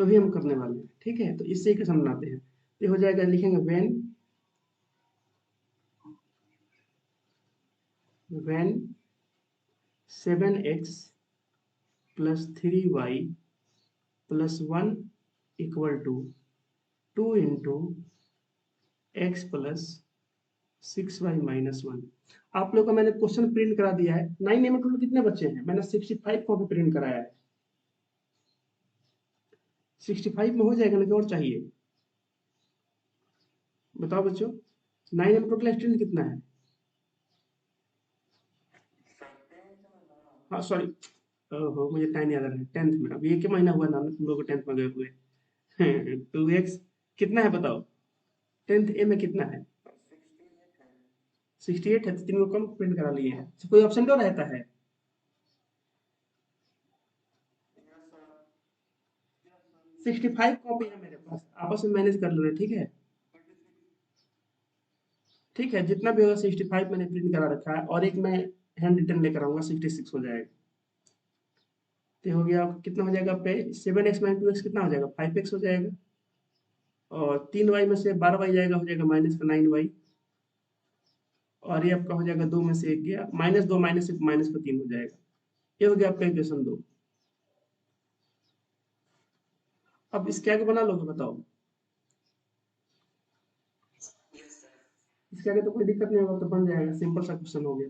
तो भी हम करने वाले हैं, ठीक है। तो इससे इक्वेशन बनाते हैं, तो हो जाएगा, लिखेंगे when 7x plus 3y plus 1 equal to 2 into x plus 6y minus 1। आप लोग का मैंने क्वेश्चन प्रिंट करा दिया है। 9 में टोटल कितने बच्चे हैं? मैंने 65 कॉपी प्रिंट कराया है। 65 में हो जाएगा ना, कि और चाहिए? बताओ बच्चों, 9 में टोटल स्टूडेंट कितना है? हाँ सॉरी, ओहो मुझे 10 याद आ रहा है। 10th में अभी एक ही महीना हुआ ना तुम लोग को 10th में गए हुए। 2x कितना है बताओ? 10th ए में कितना है? 68 है, तो 3 को कम प्रिंट करा लिए हैं। तो कोई ऑप्शन तो रहता है? 65 कॉपी है मेरे पास, आपस में मैनेज कर लेना, ठीक है। ठीक है, जितना भी होगा 65 मैंने प्रिंट करा रखा है, और एक मैं हैंड रिटन लेकर आऊंगा, 66 हो जाएगा। तो हो गया, कितना हो जाएगा पे? 7x माइनस 2x कितना हो जाएगा? 5x हो जाएगा। और 3y में से 12y जाएगा, हो जाएगा माइनस का 9y। और ये आपका हो जाएगा 2 में से 1 गया, -2 -1 माइनस का 3 हो जाएगा। ये हो गया आपका इक्वेशन 2। अब इसके आगे बना लोगे बताओ? इसके आगे तो कोई दिक्कत नहीं होगा, तो बन जाएगा, सिंपल सा क्वेश्चन हो गया।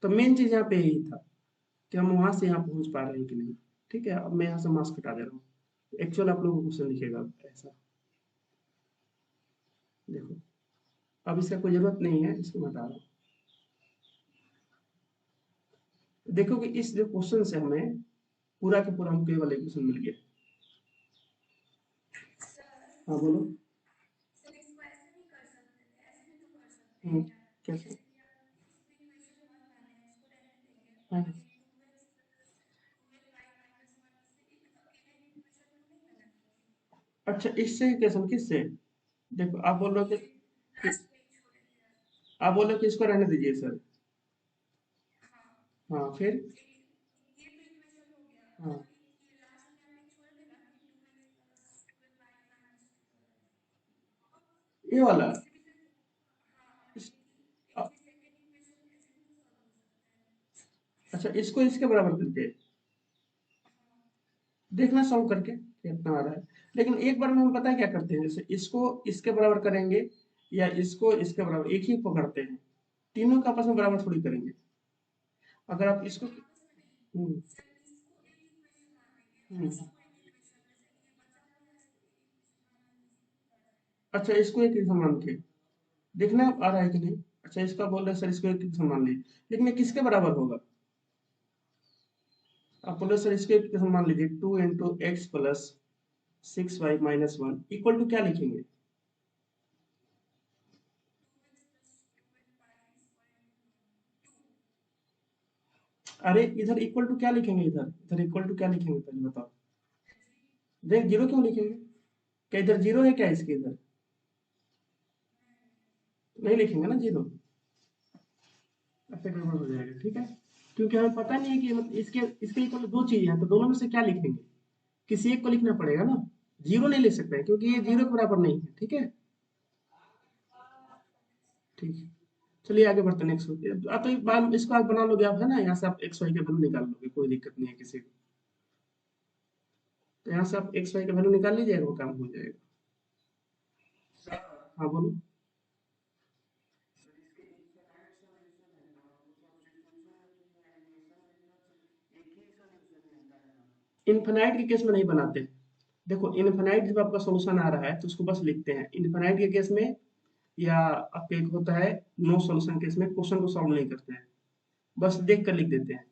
तो मेन चीज यहाँ पे यही था कि हम वहां से यहाँ पहुंच पा रहे हैं कि नहीं। ठीक है, अब मैं यहाँ से मार्क्स हटा दे रहा हूँ। एक्चुअल आप लोगों को क्वेश्चन लिखेगा ऐसा, देखो। अब इसका कोई जरूरत नहीं है, इसको मैं हटा रहा हूँ। देखो कि इस जो क्वेश्चन से हमें पूरा का पूरा हमको ये वाला क्वेश्चन मिल गया। हाँ बोलो। हम्म, कैसे? हाँ, अच्छा, इससे क्वेश्चन किससे? देखो आप बोल रहे हो आप बोल रहे हो कि इसको रहने दीजिए सर। हाँ फिर? हाँ, ये वाला। इस, अ- अच्छा, इसको इसके बराबर करके देखना सॉल्व करके कितना आ रहा है। लेकिन एक बार में हम पता है क्या करते हैं, जैसे इसको इसके बराबर करेंगे, या इसको इसके बराबर, एक ही पकड़ते हैं। तीनों का आपस में बराबर थोड़ी करेंगे। अगर आप इसको हम्म, अच्छा, इसको एक ही मान के देखना आ रहा है कि नहीं। अच्छा, इसका बोल रहे हैं सर, इसको एक ही मान लीजिए, लेकिन ये किसके बराबर होगा? आप बोल रहे हैं, सर इसको एक ही मान लीजिए, 2 × x plus 6y minus 1 equal to क्या लिखेंगे? अरे इधर इक्वल टू क्या लिखेंगे? इधर इधर इक्वल टू क्या लिखेंगे पहले बताओ? देख, जीरो क्यों लिखेंगे? क्या इधर जीरो है क्या? इसके इधर नहीं लिखेंगे ना जीरो, ऐसे गड़बड़ हो जाएगा, ठीक है। क्योंकि हमें पता नहीं है कि मतलब इसके इसके इक्वल दो चीजें हैं, तो दोनों में से क्या लिखेंगे? किसी एक को लिखना पड़ेगा ना। जीरो नहीं लिख सकते हैं, क्योंकि ये जीरो के बराबर नहीं है, ठीक है। ठीक है, चलिए आगे बढ़ते हैं नेक्स्ट। आप तो एक बार इसको आप बना लोगे, आप है ना, यहाँ से आप एक्स वाई का वैल्यू निकाल लोगे, कोई दिक्कत नहीं है किसी को। तो यहाँ से आप एक्स वाई का वैल्यू निकाल लीजिएगा, वो काम हो जाएगा। हाँ बोलो। इनफाइनाइट के केस में नहीं बनाते। देखो, इनफाइनाइट जब आपका सॉल्यूशन आ रहा है तो उसको बस लिखते हैं। इनफाइनाइट के केस में, या आपके एक होता है नो सॉल्यूशन केस में, क्वेश्चन को सॉल्व नहीं करते हैं, बस देख कर लिख देते हैं।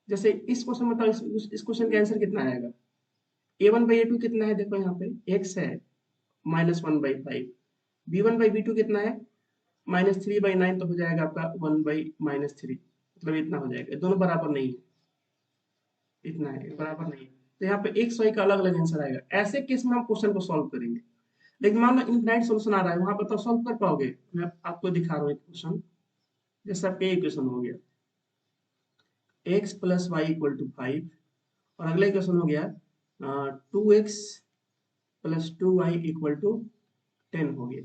जैसे इस क्वेश्चन में बताओ, इस क्वेश्चन का आंसर कितना आएगा? a1/a2 कितना है? देखो यहाँ पे x है -1/5। b1/b2 कितना है? -3/9, तो हो जाएगा आपका 1/-3, मतलब इतना हो जाएगा। दोनों बराबर नहीं है, इतना है, बराबर नहीं है। तो यहाँ पे एक्स वाई का अलग अलग आंसर आएगा। ऐसे केस में हम क्वेश्चन को सॉल्व करेंगे। लेकिन मान लो इनफाइनाइट सॉल्यूशन आ रहा है, वहां पर तो सॉल्व कर पाओगे? मैं आपको दिखा रहा हूँ एक क्वेश्चन। जैसे आपका इक्वेशन हो गया x + y = 5, और अगला इक्वेशन हो गया 2x plus 2y equal to 10 हो गया।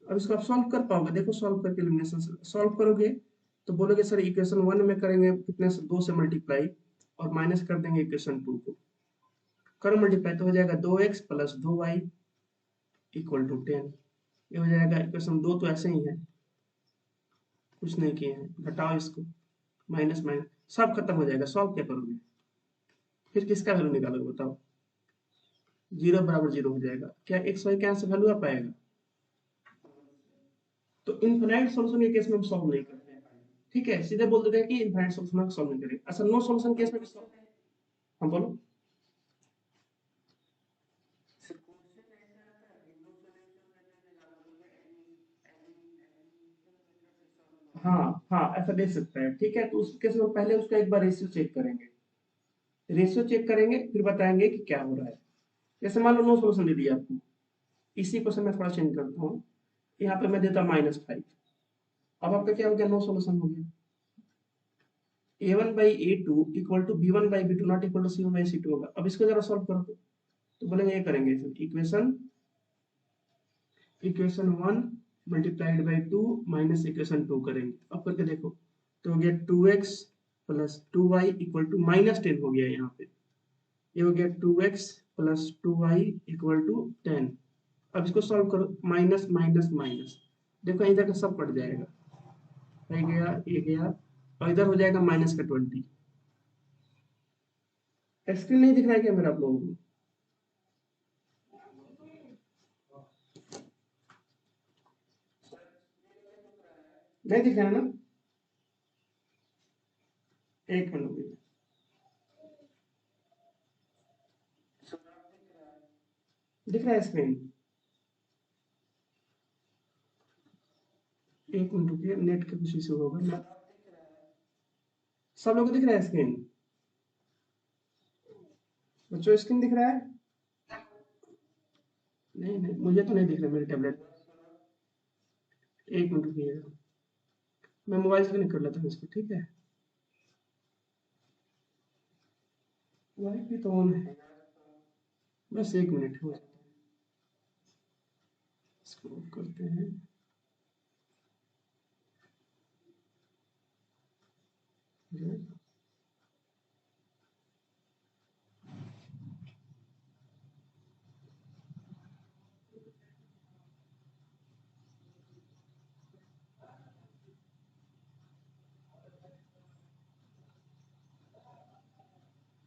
अब इसको आप सॉल्व कर पाओगे, देखो सॉल्व करके एलिमिनेशन सॉल्व करोगे तो बोलोगे सर इक्वेशन 1 में करेंगे कितने से 2 से मल्टीप्लाई और माइनस कर देंगे इक्वेशन 2 को, करो मल्टीप्लाई तो हो जाएगा 2x plus 2y equal to 10। ये हो जाएगा इक्वेशन 2 तो ऐसे ही है, कुछ नहीं किए हैं, घटाओ इसको, माइनस माइनस सब खत्म हो जाएगा। सॉल्व क्या करोगे, फिर किसका वैल्यू निकालोगे बताओ, 0 बराबर 0 हो जाएगा। क्या एक्स वाई का आंसर वैल्यू आ पाएगा? तो इनफाइनाइट सॉल्यूशन के केस में हम सॉल्व नहीं करते हैं, ठीक है, सीधे बोल देते हैं कि इनफाइनाइट सॉल्यूशन हम सॉल्व नहीं करेंगे। अच्छा नो सॉल्यूशन केस में भी सॉल्व, हम बोलो। हाँ हाँ ऐसा दे सकता है, ठीक है, तो उस केस में पहले उसका एक बार रेशियो चेक करेंगे, रेशियो चेक करेंगे फिर बताएंगे कि क्या हो रहा है। जैसे मान लो नो सॉल्यूशन दे दिया आपको, इसी क्वेश्चन में थोड़ा चेंज करता हूँ, यहाँ पे मैं देता -5, अब आपका क्या हो गया, नो सॉल्यूशन हो गया। a1/a2 equal to b1/b2 not equal to c1/c2 होगा। अब इसको जरा सॉल्व करो तो बोलेंगे ये करेंगे equation equation 1 multiplied by 2 minus equation 2 करेंगे। अब करके देखो तो हो गया 2x plus 2y equal to -10 हो गया यहाँ पे, ये हो गया 2x plus 2y equal to 10। अब इसको सॉल्व करो, माइनस माइनस माइनस, देखो इधर का सब कट जाएगा, ये गया और इधर हो जाएगा माइनस का 20। स्क्रीन नहीं दिख रहा है क्या मेरा आप लोगों को? नहीं दिख रहा है ना? एक मिनट रुकिए। दिख रहा है स्क्रीन? एक मिनट रुकिए, नेट का कुछ इशू होगा मैं, सब लोगों को दिख रहा है स्क्रीन? बच्चों स्क्रीन दिख रहा है? नहीं नहीं मुझे तो नहीं दिख रहा मेरे टैबलेट। एक मिनट रुकिएगा, मैं मोबाइल से कनेक्ट कर लेता हूँ इसको, ठीक है, वाईफाई तो ऑन है, बस एक मिनट हो जाता है, इसको ऑफ करते हैं।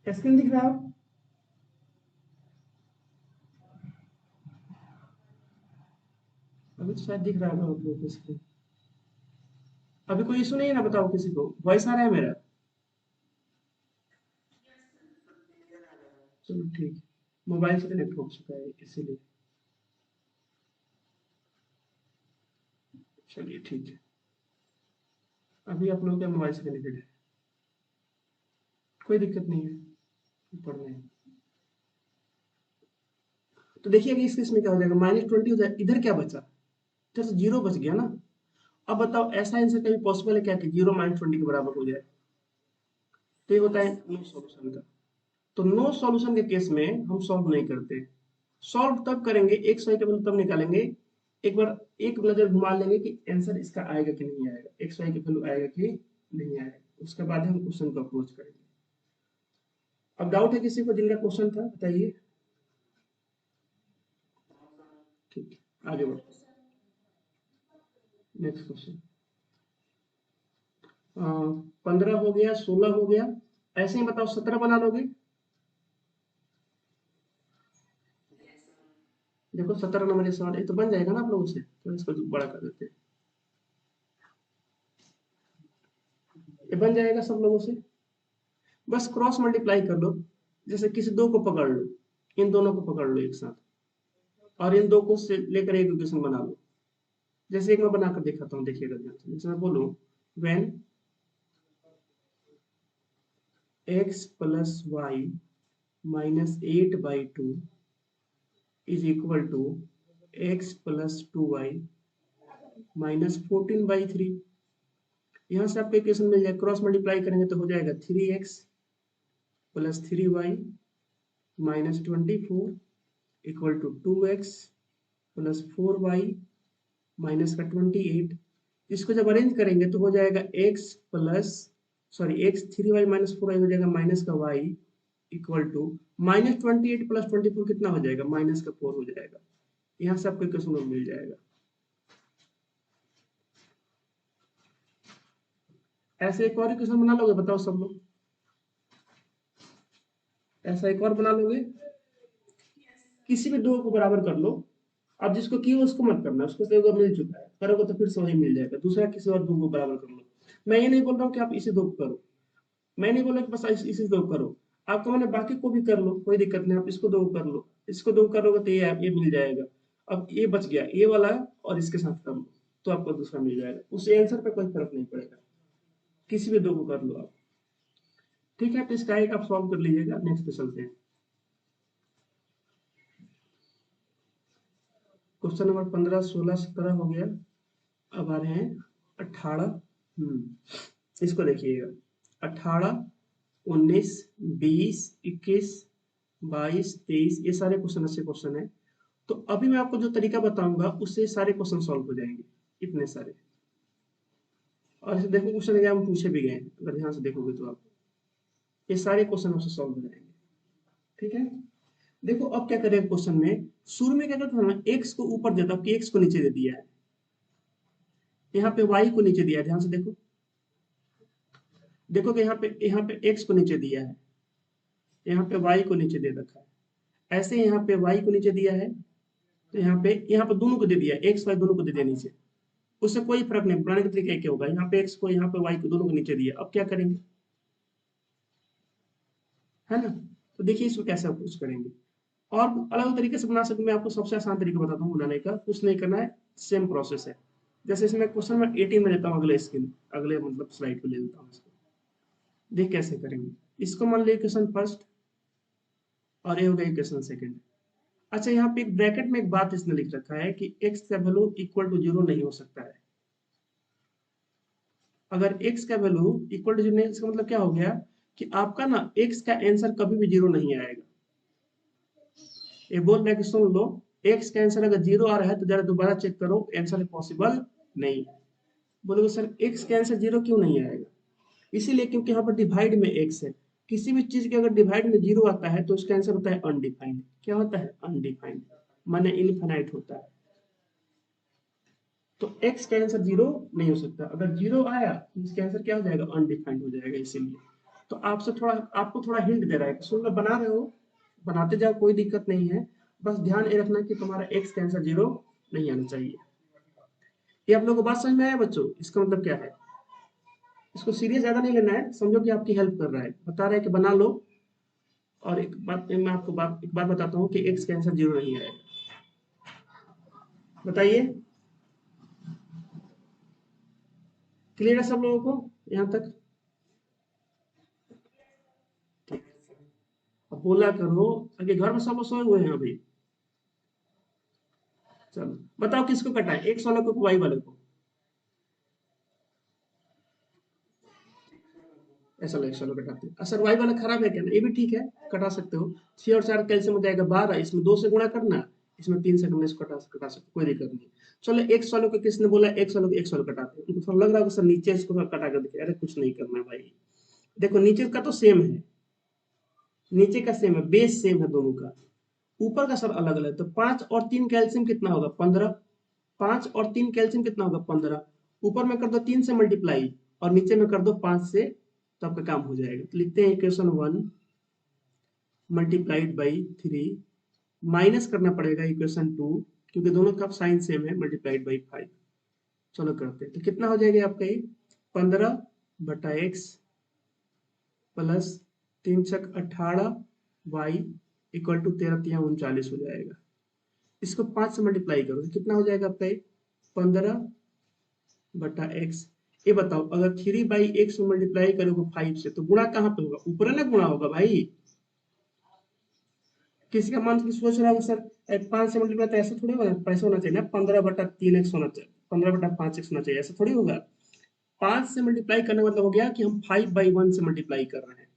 स्क्रीन दिख रहा है? अभी तो शायद दिख रहा होगा आप लोगों को स्क्रीन। अभी कोई इशू नहीं है ना, बताओ किसी को, वॉइस आ रहा है मेरा? चलो ठीक है, मोबाइल से कनेक्ट हो चुका है इसीलिए, चलिए ठीक है, अभी आप लोगों के मोबाइल से कनेक्टेड है, कोई दिक्कत नहीं है पढ़ने में। तो देखिए कि इस केस में क्या हो जाएगा, -20 हो जाएगा, इधर क्या बचा, इधर से 0 बच गया ना। अब बताओ ऐसा आंसर कभी पॉसिबल है क्या कि 0 -20 के बराबर हो जाए? तो ये होता है नो सॉल्यूशन का। तो नो सॉल्यूशन के केस में हम सॉल्व नहीं करते, सॉल्व तब करेंगे, एक्स वाई का वैल्यू तब निकालेंगे, एक बार एक नजर घुमा लेंगे कि आंसर इसका आएगा कि नहीं आएगा, एक्स वाई का वैल्यू आएगा कि नहीं आएगा, उसके बाद हम क्वेश्चन को अप्रोच करेंगे। अब डाउट है किसी को जिनका क्वेश्चन था बताइए? ठीक है आगे बढ़ो, नेक्स्ट क्वेश्चन। 15 हो गया, 16 हो गया, ऐसे ही बताओ 17 बना लोगे? देखो 17 नंबर ये सवाल, ये तो बन जाएगा ना आप लोगों से, तो इसको बड़ा कर देते हैं, ये बन जाएगा सब लोगों से। बस क्रॉस मल्टीप्लाई कर लो, जैसे किसी दो को पकड़ लो, इन दोनों को पकड़ लो एक साथ और इन दो को से लेकर एक इक्वेशन बना लो। जैसे एक मैं बनाकर दिखाता हूँ, देखिएगा ध्यान से, जैसे मैं बोलूँ when x plus y -8/2 is equal to x plus 2y -14/3। यहाँ से आपको इक्वेशन मिल जाए, क्रॉस मल्टीप्लाई करेंगे तो हो जाएगा 3x plus 3y -24 equal to 2x plus 4y minus का 28। इसको जब अरेंज करेंगे तो हो जाएगा x 3y माइनस 4y हो जाएगा माइनस का y इक्वल टू -28 प्लस 24 कितना हो जाएगा, माइनस का 4 हो जाएगा। यहाँ से आपको इक्वेशन मिल जाएगा। ऐसे एक और इक्वेशन बना लोगे, बताओ सब लोग, ऐसा एक और बना लोगे? किसी भी दो को बराबर कर लो। अब जिसको किया उसको मत करना, उसको तो एक मिल चुका है, करोगे तो फिर से वही मिल जाएगा। दूसरा किसी और दो को बराबर कर लो। मैं ये नहीं बोल रहा हूँ कि आप इसी दो को करो, मैं नहीं बोल रहा कि बस इसी दो को करो, आपको मैंने बाकी को भी कर लो, कोई दिक्कत नहीं। आप इसको दो कर लो, इसको दो करोगे तो ये मिल जाएगा। अब ये बच गया, ये वाला और इसके साथ कर लो तो आपको दूसरा मिल जाएगा। उस आंसर पे कोई फर्क नहीं पड़ेगा, किसी भी दो को कर लो आप। ठीक है, तो इसका एक आप सॉल्व कर लीजिएगा। नेक्स्ट पे चलते हैं। क्वेश्चन नंबर 15, 16, 17 हो गया। अब आ रहे हैं 18। इसको देखिएगा, 18, 19, 20, 21, 22, 23, ये सारे क्वेश्चन अच्छे क्वेश्चन है। तो अभी मैं आपको जो तरीका बताऊंगा उससे सारे क्वेश्चन सॉल्व हो जाएंगे, इतने सारे। और इसे देखो, क्वेश्चन एग्जाम में पूछे भी गए हैं, अगर ध्यान से देखोगे तो आप ये सारे क्वेश्चन आपसे सॉल्व हो जाएंगे। ठीक है, देखो अब क्या करें क्वेश्चन में। शुरू में क्या करता हूँ, एक्स को ऊपर देता हूँ कि एक्स को नीचे दे दिया है, यहाँ पे वाई को नीचे दिया है। ध्यान से देखो, देखो कि यहाँ पे एक्स को नीचे दिया है, यहाँ पे वाई को नीचे दे रखा है। ऐसे यहाँ पे वाई को नीचे दिया है, तो यहाँ पे दोनों को दे दिया, एक्स वाई दोनों को दे दिया नीचे। उससे कोई फर्क नहीं, बनाने का तरीका क्या होगा, यहाँ पे एक्स को यहाँ पे वाई को दोनों को नीचे दिया। अब क्या करेंगे, है ना? तो देखिए इसको कैसे अप्रोच करेंगे। और अलग तरीके से बना सकते, मैं आपको सबसे आसान तरीका बताता हूँ बनाने का। कुछ नहीं करना है, सेम प्रोसेस है। जैसे इसमें क्वेश्चन मैं 18 में लेता हूँ, अगले मतलब स्लाइड पे ले लेता हूँ इसको। देख कैसे करेंगे। इसको मान लिया इक्वेशन फर्स्ट और ये हो गया इक्वेशन सेकंड। अच्छा, यहाँ पे एक ब्रैकेट में एक बात इसने लिख रखा है कि x का वैल्यू इक्वल टू 0 नहीं हो सकता है। अगर x का वैल्यू इक्वल टू 0 नहीं, इसका मतलब क्या हो गया कि आपका ना x का आंसर कभी भी 0 नहीं आएगा। ये बोल रहा है कि सुन लो, x का आंसर अगर 0 आ रहा है तो जरा दोबारा चेक करो, आंसर पॉसिबल नहीं। बोलोगे सर x का आंसर 0 क्यों नहीं आएगा? इसीलिए क्योंकि यहाँ पर डिवाइड में x है। किसी भी चीज के अगर डिवाइड में 0 आता है तो उसका आंसर होता है अनडिफाइंड। क्या होता है? अनडिफाइंड, माने इनफिनाइट होता है। तो x का आंसर 0 नहीं हो सकता। अगर 0 आया तो इसका आंसर क्या हो जाएगा? अनडिफाइंड हो जाएगा। इसीलिए तो आपको थोड़ा हिंट दे रहा है, सुन लो, बना रहे हो बनाते जाओ, कोई दिक्कत नहीं है। बस ध्यान ये रखना कि तुम्हारा x का आंसर 0 नहीं आना चाहिए। ये आप लोगों को बात समझ में आया बच्चों? इसका मतलब क्या है, इसको सीरियस ज्यादा नहीं लेना है, समझो कि आपकी हेल्प कर रहा है, बता रहा है कि बना लो। और मैं आपको एक बात बताता हूँ कि x का आंसर 0 नहीं आएगा। बताइए, क्लियर है सब लोगों को यहाँ तक? अब बोला करो, अभी घर में सब लोग सोए हुए हैं अभी। चलो बताओ किसको कटाए, एक्स वाले को वाई वाले को? ऐसा लो, एक्स वाले कटाते हैं। सर वाई वाला खराब है क्या? ये भी ठीक है, कटा सकते हो। 6 और 4 कैल्सियम हो जाएगा 12, इसमें 2 से गुणा करना, इसमें 3 से करना, इसको कटा सकते, कोई दिक्कत नहीं। चलो एक्स वालों को किसने बोला, एक्स वालों कटाते हैं। उनको थोड़ा लग रहा होगा सर नीचे इसको कटा कर देखिए, अरे कुछ नहीं करना भाई। देखो नीचे का तो सेम है, नीचे का सेम है, बेस सेम है दोनों का। ऊपर का सर अलग अलग, तो 5 और 3 कैल्सियम कितना होगा? 15। 5 और 3 कैल्सियम कितना होगा? 15। ऊपर में कर दो 3 से मल्टीप्लाई और नीचे में कर दो 5 से, तो आपका काम हो जाएगा। तो लिखते हैं इक्वेशन 1 मल्टीप्लाइड बाई 3, माइनस करना पड़ेगा इक्वेशन 2 क्योंकि दोनों का साइन सेम है, मल्टीप्लाइड बाई 5। चलो करते हैं, तो कितना हो जाएगा आपका ये? 15 बटा एक्स प्लस 3 छक 18 वाई इक्वल टू 13 3 39 हो जाएगा। इसको 5 से मल्टीप्लाई करो तो कितना हो जाएगा आपका ये? 15 बटा एक्स। ये बताओ, अगर 3/x में मल्टीप्लाई करोगे 5 से तो गुणा कहाँ पे होगा? ऊपर है ना गुणा होगा भाई। किसी का मन सोच रहा होगा सर 5 से मल्टीप्लाई तो ऐसा थोड़ी होगा, पैसा होना चाहिए ना, 15/3x होना चाहिए, 15/5x होना चाहिए, ऐसा थोड़ी होगा। 5 से मल्टीप्लाई करने का मतलब हो गया कि हम 5/1 से मल्टीप्लाई कर रहे हैं,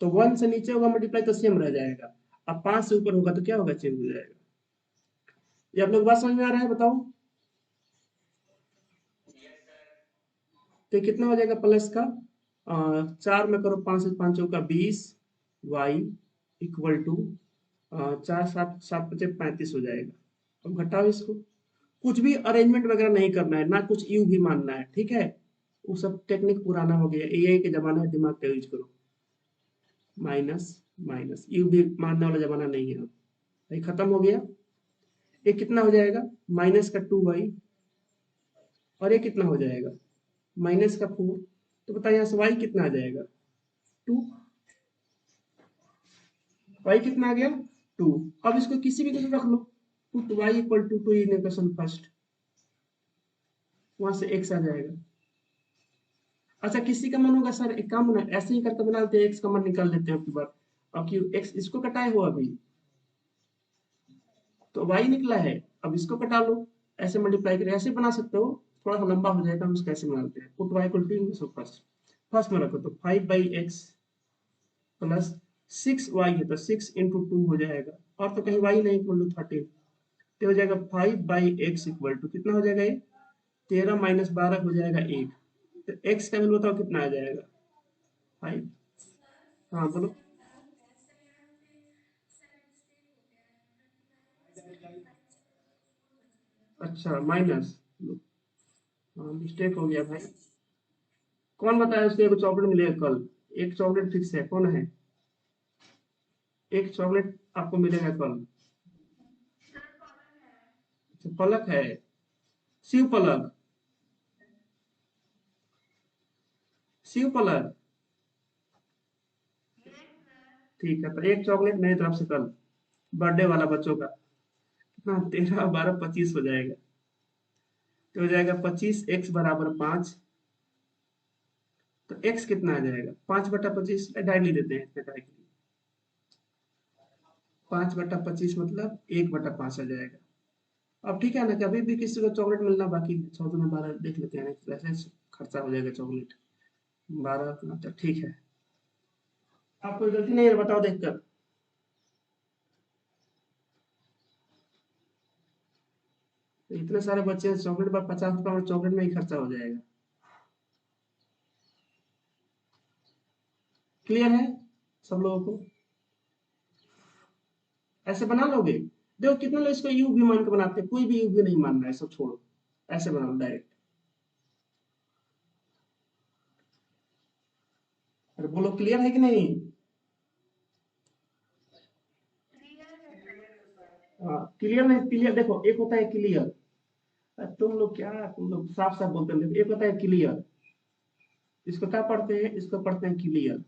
तो 1 से नीचे होगा मल्टीप्लाई तो सेम रह जाएगा। अब 5 से ऊपर होगा तो क्या होगा, चेंज हो जाएगा। ये आप लोग बात समझ में आ रहा है, बताओ। तो कितना हो जाएगा प्लस का, 4 में करो, 5 से 5 का 20, वाई इक्वल टू 4 7 7 5 35 हो जाएगा। अब घटाओ इसको। कुछ भी अरेंजमेंट वगैरह नहीं करना है, ना कुछ यू भी मानना है, ठीक है। वो सब टेक्निक पुराना हो गया, एआई के जमाना है, दिमाग का यूज करो। माइनस माइनस यू भी मानने वाला जमाना नहीं है अब। भाई खत्म हो गया। ये कितना हो जाएगा, माइनस का 2y, और ये कितना हो जाएगा, माइनस का 4। तो बताइए यहाँ से y कितना आ जाएगा, 2। y कितना आ गया, 2। अब इसको किसी भी तरह रख लो, put y equal to in equation first, वहां से x आ जाएगा। अच्छा किसी का मन होगा सर एक काम ना, ऐसे ही करके बना लेते हैं, x का मन निकाल लेते हैं आपकी बार। अब क्यों x इसको कटाए हो अभी, तो y निकला है, अब इसको कटा लो, ऐसे मल्टीप्लाई करके ऐसे बना सकते हो। थोड़ा सा लंबा हो जाएगा, हम इसको ऐसे बनाते हैं, put y equal to in first, first में रखो तो 5/x प्लस 6y है तो 6 इंटू 2 हो जाएगा, और तो कहीं y नहीं इक्वल टू 13, तो हो जाएगा 5/x इक्वल टू कितना हो जाएगा, ये 13 माइनस 12 हो जाएगा 1। तो x का वैल्यू बताओ कितना आ जाएगा, 5। हाँ बोलो। अच्छा माइनस, हाँ मिस्टेक हो गया भाई। कौन बताया उसको एक चॉकलेट मिलेगा कल, एक चॉकलेट फिक्स है, कौन है, एक चॉकलेट आपको मिलेगा कल। अच्छा, पलक है, शिव पलक, शिव पलक। ठीक है, तो एक चॉकलेट मेरी तरफ से कल, बर्थडे वाला बच्चों का। कितना, 13 12 25 हो जाएगा। तो हो जाएगा 25, x बराबर 5। तो x कितना आ जाएगा, 5/25, डायरेक्ट लिख देते हैं इसमें काहे के लिए। 5/25 मतलब 1/5 आ जाएगा। अब ठीक है ना, कभी भी किसी को चॉकलेट मिलना बाकी है, 14 12 देख लेते हैं ना, तो ऐसे खर्चा हो जाएगा चॉकलेट, 12 अपना, तो ठीक है। आप कोई गलती नहीं है बताओ देखकर। तो इतने सारे बच्चे हैं, चॉकलेट पर 50 रुपया चॉकलेट में ही खर्चा हो जाएगा। क्लियर है सब लोगों को, ऐसे बना लोगे। देखो कितने लोग इसको यू भी मान के बनाते हैं, कोई भी यू भी नहीं मानना है, सब छोड़ो, ऐसे बना लो डायरेक्ट। अरे बोलो क्लियर है कि नहीं। हाँ क्लियर नहीं, क्लियर देखो, एक होता है क्लियर, तुम लोग क्या, तुम लोग साफ साफ बोलते हैं, एक होता है क्लियर, इसको क्या पढ़ते हैं, इसको पढ़ते हैं क्लियर,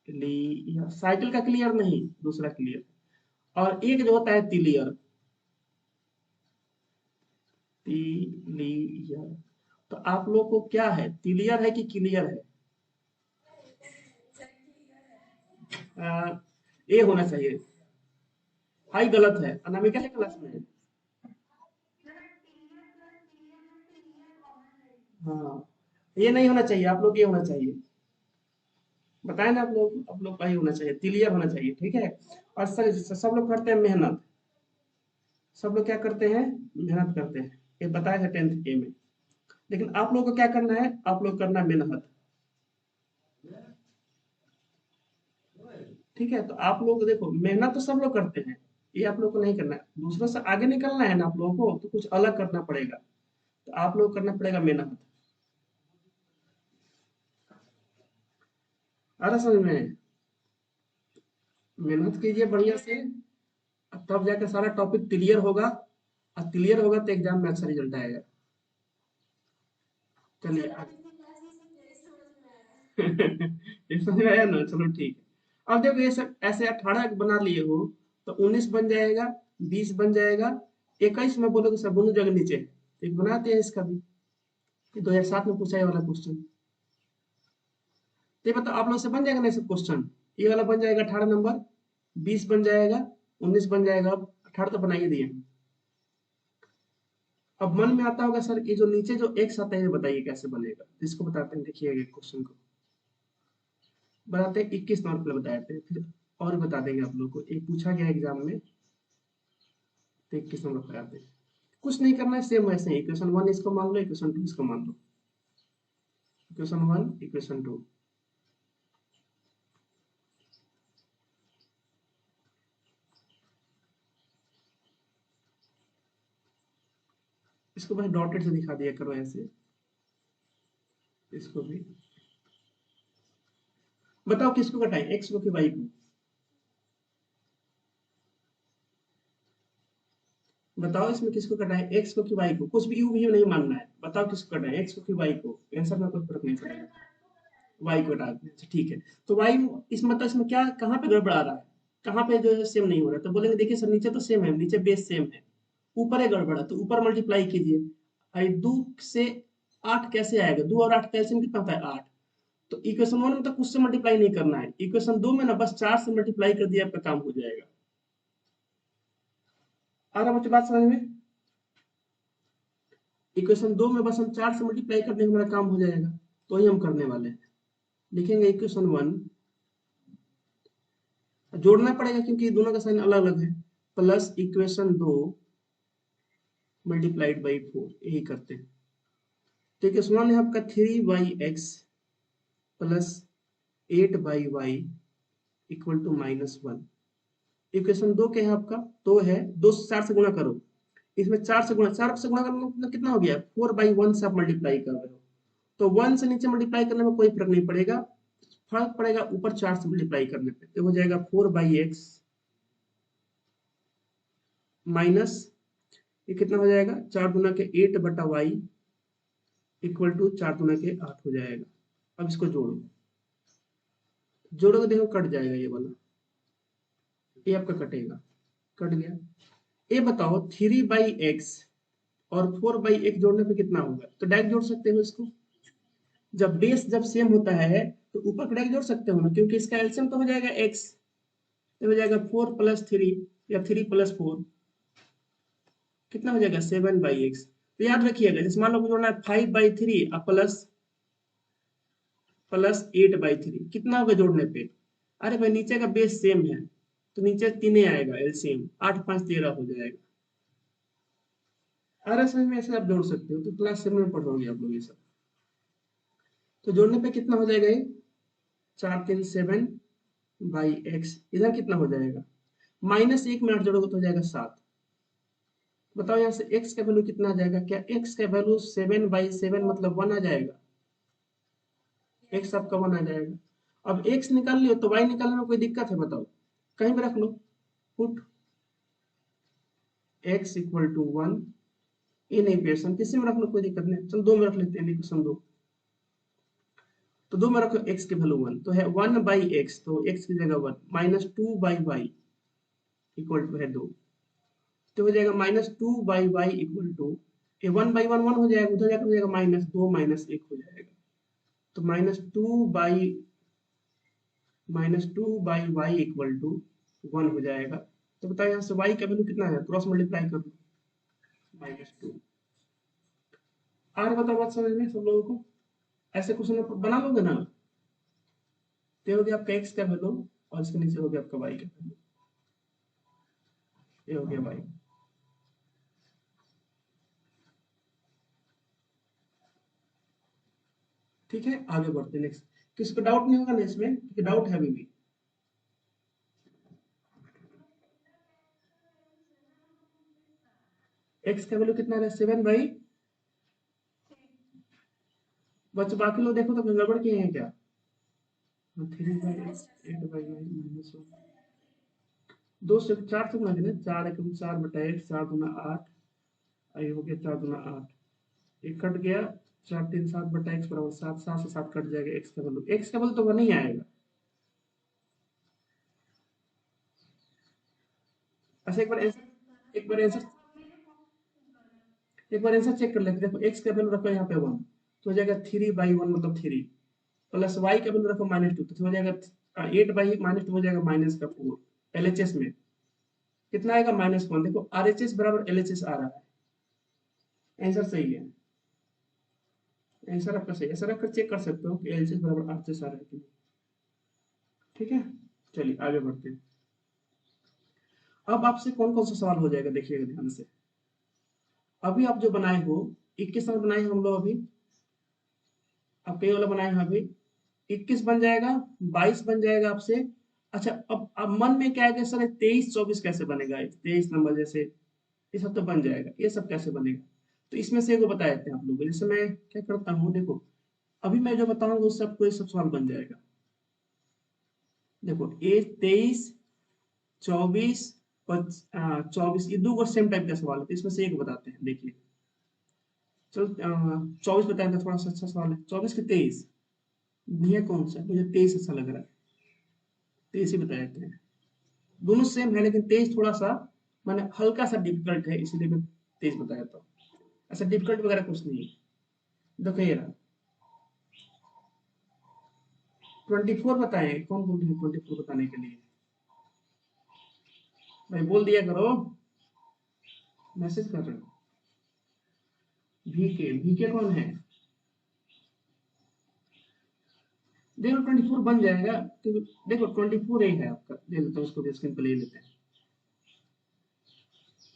क्लियर, साइकिल का क्लियर नहीं, दूसरा क्लियर। और एक जो होता है तिलियर, तिलियर। तो आप लोग को क्या है, तिलियर है कि क्लियर है, ए होना चाहिए। आई गलत है, अनामिका है क्लास में। हाँ ये नहीं होना चाहिए, आप लोग ये होना चाहिए, बताए ना आप लोग का ही होना चाहिए, क्लियर होना चाहिए, ठीक है। और सर सब लोग करते हैं मेहनत, सब लोग क्या करते हैं, मेहनत करते हैं, ये बताया था 10th ए में। लेकिन आप लोग को क्या करना है, आप लोग करना है मेहनत, ठीक है। तो आप लोग देखो, मेहनत तो सब लोग करते हैं, ये आप लोग को नहीं करना है, दूसरों से आगे निकलना है ना आप लोगों को, तो कुछ अलग करना पड़ेगा, तो आप लोग को करना पड़ेगा मेहनत। आ रहा समझ में, मेहनत कीजिए बढ़िया से, तब जाकर सारा टॉपिक क्लियर होगा, और क्लियर होगा तो एग्जाम में अच्छा रिजल्ट आएगा। चलिए ये समझ में आया ना, चलो ठीक है। अब देखो ये सब ऐसे 18 बना लिए हो, तो 19 बन जाएगा, 20 बन जाएगा, 21 में बोलोगे सर दोनों जगह नीचे है, तो एक बनाते हैं इसका भी, ये 2007 में पूछा है वाला क्वेश्चन। तो ये बताओ आप लोग से बन जाएगा ना सब क्वेश्चन, ये वाला बन जाएगा 18 नंबर, 20 बन जाएगा, 19 बन जाएगा, अब 18 तो बना ही दिए। अब मन में आता होगा सर ये जो नीचे जो एक्स आता है ये बताइए कैसे बनेगा, तो इसको बताते हैं, देखिए क्वेश्चन को बताते हैं, 21 नंबर पे बताए थे फिर। और बता देंगे आप लोग को, एक पूछा गया एग्जाम में, तो एक किस्म का लगाते हैं। कुछ नहीं करना है, सेम वैसे ही इक्वेशन वन इसको मान लो, इक्वेशन टू इसको मान लो, इक्वेशन वन इक्वेशन टू। इसको बस डॉटेड से दिखा दिया करो ऐसे, इसको भी बताओ किसको घटाएं, एक्स को कि वाई को? बताओ इसमें किसको घटाएं, एक्स को कि वाई को? कुछ भी यू भी नहीं मानना है, बताओ किसको घटाएं, एक्स को कि वाई को? आंसर में कोई फर्क नहीं पड़ेगा, वाई को हटा दें। अच्छा ठीक है, तो वाई इस मतलब इसमें क्या, कहाँ पे गड़बड़ आ रहा है, कहाँ पे जो है सेम नहीं हो रहा है? तो बोलेंगे देखिए सर नीचे तो सेम है, नीचे बेस सेम है, ऊपर है गड़बड़ है, तो ऊपर मल्टीप्लाई कीजिए। भाई 2 से 8 कैसे आएगा, 2 और 8 का एलसीएम कितना होता है 8। तो इक्वेशन 1 में तो कुछ से मल्टीप्लाई नहीं करना है, इक्वेशन 2 में ना बस 4 से मल्टीप्लाई कर दिया, आपका काम हो जाएगा। आ रहा बच्चे बात समझ में? इक्वेशन 2 में बस हम 4 से मल्टीप्लाई कर देंगे, हमारा काम हो जाएगा। तो ही हम करने वाले हैं, लिखेंगे इक्वेशन 1, जोड़ना पड़ेगा क्योंकि दोनों का साइन अलग अलग है, प्लस इक्वेशन 2 मल्टीप्लाइड बाई 4, यही करते हैं। तो इक्वेशन 1 है आपका 3 प्लस 8 इक्वल टू -1। इक्वेशन 2 क्या है आपका, 2 है, 2 से 4 से गुणा करो, इसमें 4 से गुणा करना मतलब कितना हो गया, 4/1 से आप मल्टीप्लाई कर रहे हो। तो 1 से नीचे मल्टीप्लाई करने में कोई फर्क नहीं पड़ेगा, फर्क पड़ेगा ऊपर 4 से मल्टीप्लाई करने पे। तो हो जाएगा 4/x माइनस, ये कितना हो जाएगा, 4 गुना के 8/y इक्वल टू 4 गुना के 8 हो जाएगा। अब इसको जोड़ो, जोड़ोगे देखो कट जाएगा ये वाला, ये आपका कटेगा, कट गया। ये बताओ 3/x और 4/x जोड़ने पे कितना होगा, तो डायरेक्ट जोड़ सकते हो इसको। जब बेस जब सेम होता है तो ऊपर का डायरेक्ट जोड़ सकते हो ना, क्योंकि इसका एलसीएम तो हो जाएगा x, तो हो जाएगा 4+3 या 3+4, कितना हो जाएगा 7/x। तो याद रखिएगा, जैसे मान लो जोड़ना है 5/3 और प्लस 8/3, कितना होगा जोड़ने पे? अरे भाई नीचे का बेस सेम है, तो नीचे 3 आएगा, एलसीएम 8 5 13 हो जाएगा। अरे समझ में, ऐसे आप जोड़ सकते हो, तो क्लास 7 में पढ़ोगे आप लोग ये सब। तो जोड़ने पे कितना हो जाएगा ये, 4 3 7/x, इधर कितना हो जाएगा, -1 में 8 जोड़ोगे तो हो जाएगा 7। बताओ यहाँ से x का वैल्यू कितना आ जाएगा, क्या x का वैल्यू 7/7 मतलब 1 आ जाएगा, x आपका 1 आ जाएगा। अब x निकाल लियो तो y निकालने में कोई दिक्कत है बताओ, कहीं पे रख लो, put x equal to 1 in equation, किसी में रख लो कोई दिक्कत नहीं, चलो 2 में रख लेते हैं, इक्वेशन 2। तो 2 में रखो x की वैल्यू 1, तो है 1/x, तो x की जगह 1 -2/y इक्वल टू है 2, तो हो जाएगा -2/y इक्वल टू, ये 1/1 1 हो जाएगा, उधर जाकर हो जाएगा -2 -1 हो जाएगा, तो -2/y इक्वल टू 1 हो जाएगा। तो बताओ यहाँ से y का वैल्यू कितना है, क्रॉस मल्टीप्लाई कर लो, -2। आ रहा बताओ बात समझ में सब लोगों को? ऐसे क्वेश्चन बना लोगे ना, तो ये हो गया आपका x का वैल्यू, और इसके नीचे हो गया आपका y का वैल्यू, ये हो गया y। ठीक है, आगे बढ़ते हैं नेक्स्ट। किसी को डाउट नहीं होगा ना इसमें, क्योंकि डाउट है अभी भी। x का वैल्यू कितना है, 7/, बच्चे बाकी लोग देखो तो गड़बड़ किए हैं क्या, 3/x 8/9 2 से 4 से गुना देना, 4 × 4/8, 4 × 8, ये हो गया 4 × 8, एक कट गया, 4 3 7/x बराबर 7, 7 से 7 कट जाएगा, x का वैल्यू तो वो नहीं आएगा। अच्छा एक बार आंसर चेक कर लेते, देखो x का वैल्यू रखो यहाँ पे 1, तो हो जाएगा 3/1 मतलब 3, प्लस y का वैल्यू रखो -2, तो हो जाएगा 8/-2 हो जाएगा -4, LHS में कितना आएगा -1। देखो RHS बराबर LHS आ रहा है, आंसर सही है, आंसर आपका सही है, ऐसा रखकर चेक कर सकते हो कि LHS बराबर RHS आ रहा है कि नहीं। ठीक है, चलिए आगे बढ़ते हैं। अब आपसे कौन कौन सा सवाल हो जाएगा देखिएगा ध्यान से। अभी आप जो बनाए हो 21 नंबर बनाए हम लोग अभी, आप ये वाला बनाए हैं अभी, 21 बन जाएगा, 22 बन जाएगा आपसे। अच्छा अब मन में क्या है कि सर 23 24 कैसे बनेगा, 23 नंबर जैसे ये सब तो बन जाएगा, ये सब कैसे बनेगा। तो इसमें से एगो बता देते हैं आप लोगों को। जैसे मैं क्या करता हूँ, देखो अभी मैं जो बताऊंगा उस सबको ये सब सवाल बन जाएगा। देखो ये 23 24 24 ये दो सेम टाइप का सवाल है, तो इसमें से एक बताते हैं। देखिए चलो 24 बताया था, थोड़ा सा अच्छा सवाल है। 24 के 23 भैया कौन सा, मुझे 23 अच्छा लग रहा है, 23 ही बता देते हैं। दोनों सेम है लेकिन 23 थोड़ा सा माने हल्का सा डिफिकल्ट है, इसलिए मैं 23 बताया था। ऐसा डिफिकल्ट वगैरह कुछ नहीं है। देखो ये रहा 24 बताए, कौन बोल रहे हैं 24 बताने के लिए, भाई बोल दिया करो, मैसेज कर रहे हो। वीके कौन है, देखो 24 बन जाएगा। तो देखो 24 ही है आपका, ले लेते हैं उसको भी स्क्रीन पे ले लेते हैं।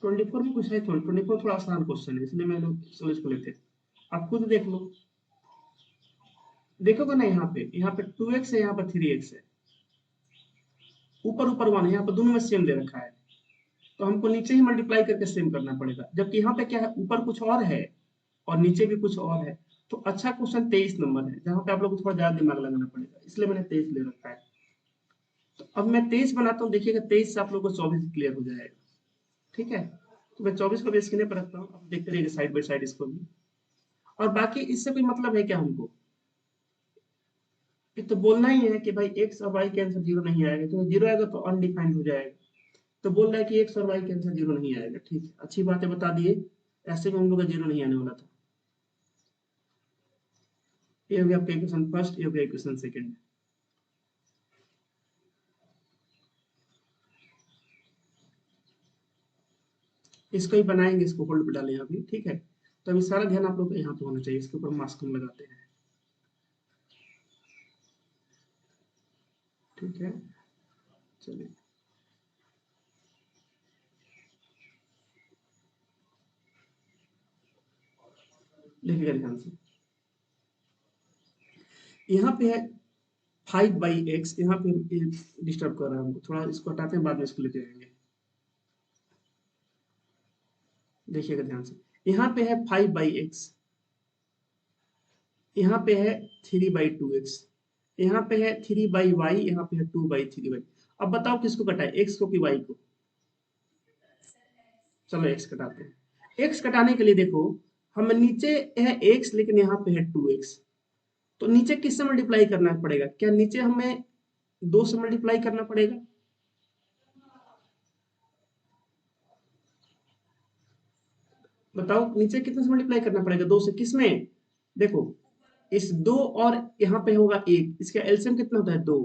24 में कुछ है थोड़ा, 24 थोड़ा आसान क्वेश्चन है इसलिए मैंने चलो इसको लेते हैं। आप खुद देख लो, देखोगे ना यहाँ पे 2x है, यहाँ पे 3x है, ऊपर ऊपर 1 है, यहाँ पे दोनों में सेम दे रखा है, तो हमको नीचे ही मल्टीप्लाई करके सेम करना पड़ेगा। जबकि यहाँ पे क्या है, ऊपर कुछ और है और नीचे भी कुछ और है। तो अच्छा क्वेश्चन 23 नंबर है, जहाँ पे आप लोग को थोड़ा ज्यादा दिमाग लगाना पड़ेगा, इसलिए मैंने 23 ले रखा है। तो अब मैं 23 बनाता हूँ, देखिएगा 23 से आप लोग को 24 क्लियर हो जाएगा। ठीक है, तो मैं 24 को भी स्क्रीन पर रखता हूँ, आप देखते रहिए साइड बाई साइड इसको भी। और बाकी इससे कोई मतलब है क्या हमको, ये तो बोलना ही है कि भाई एक्स और वाई के आंसर जीरो नहीं आएगा, क्योंकि जीरो आएगा तो अनडिफाइंड हो जाएगा। तो बोल रहा है कि एक्स और वाई के आंसर जीरो नहीं आएगा। ठीक है, अच्छी बात है, बता दिए। ऐसे में हम लोग का जीरो नहीं आने वाला था। ये हो गया आपका इक्वेशन फर्स्ट, ये हो गया इक्वेशन सेकंड। इसको ही बनाएंगे, इसको होल्ड पे डालें अभी। ठीक है, तो अभी सारा ध्यान आप लोग का यहाँ पे होना चाहिए, इसके ऊपर मास्क हम लगाते हैं। ठीक है, चलिए देखिएगा ध्यान से। यहाँ पे है 5/x, यहाँ पे डिस्टर्ब कर रहा है हमको थोड़ा, इसको हटाते हैं, बाद में इसको लेते आएंगे। देखिएगा ध्यान से, यहाँ पे है 5/x, यहाँ पे है 3/2x, यहाँ पे है 3/y, यहाँ पे है 2/3y। अब बताओ किसको कटाए, x को कि y को। चलो x कटाते हैं। x कटाने के लिए देखो, हम नीचे है x लेकिन यहाँ पे है 2x, तो नीचे किससे मल्टीप्लाई करना पड़ेगा, क्या नीचे हमें 2 से मल्टीप्लाई करना पड़ेगा। बताओ नीचे कितने से मल्टीप्लाई करना पड़ेगा, 2 से, किसमें, देखो इस 2 और यहाँ पे होगा 1, इसका एलसीएम कितना होता है 2,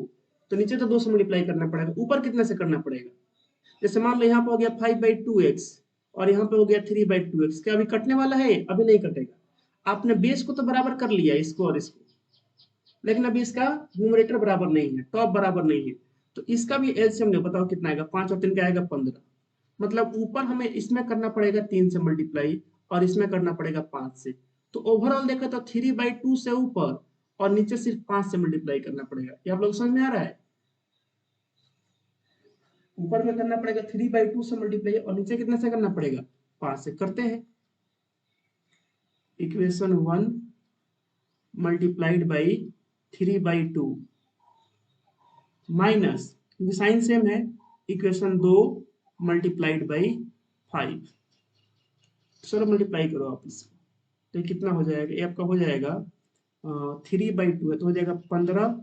तो नीचे तो 2 से मल्टीप्लाई करना पड़ेगा, ऊपर कितने से करना पड़ेगा। जैसे मान लो यहाँ पे हो गया 5/2x और यहाँ पे हो गया 3/2x, क्या अभी कटने वाला है, अभी नहीं कटेगा। आपने बेस को तो बराबर कर लिया इसको और इसको, लेकिन अभी इसका न्यूमरेटर बराबर नहीं है, टॉप बराबर नहीं है, तो इसका भी एलसीएम नहीं, बताओ कितना आएगा, 5 और 3 का आएगा 15। मतलब ऊपर हमें इसमें करना पड़ेगा 3 से मल्टीप्लाई और इसमें करना पड़ेगा 5 से। तो ओवरऑल देखा तो 3/2 से ऊपर और नीचे सिर्फ 5 से मल्टीप्लाई करना पड़ेगा। ये आप लोग समझ में आ रहा है, ऊपर में करना पड़ेगा 3/2 से मल्टीप्लाई और नीचे कितने से करना पड़ेगा, 5 से। करते हैं, इक्वेशन 1 मल्टीप्लाइड बाई 3/2 माइनस, क्योंकि साइन सेम है, इक्वेशन 2 मल्टीप्लाइड बाई 5। चलो मल्टीप्लाई करो आप इसको, तो ये कितना हो जाएगा, ये आपका हो जाएगा 3/2 है, तो हो जाएगा 15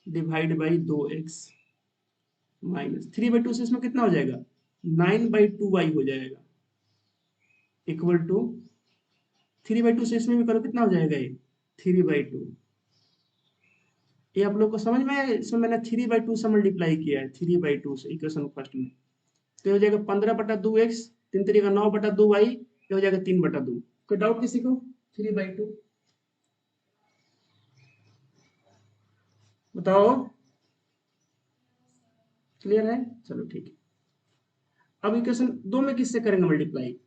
डिवाइड बाई 2x माइनस 3/2 से इसमें कितना हो जाएगा, 9/2y हो जाएगा, इक्वल टू 3/2 से इसमें भी करो, कितना हो जाएगा ये 3/2। ये आप लोग को समझ में आया, इसमें मैंने 3/2 से मल्टीप्लाई किया है, 3/2 से इक्वेशन फर्स्ट में। तो ये हो जाएगा 15/2x, 3×9/2y, ये हो जाएगा 3/2। कोई डाउट किसी को, 3/2 बताओ। क्लियर है? चलो ठीक है। अब इक्वेशन दो में किससे करेंगे मल्टीप्लाई?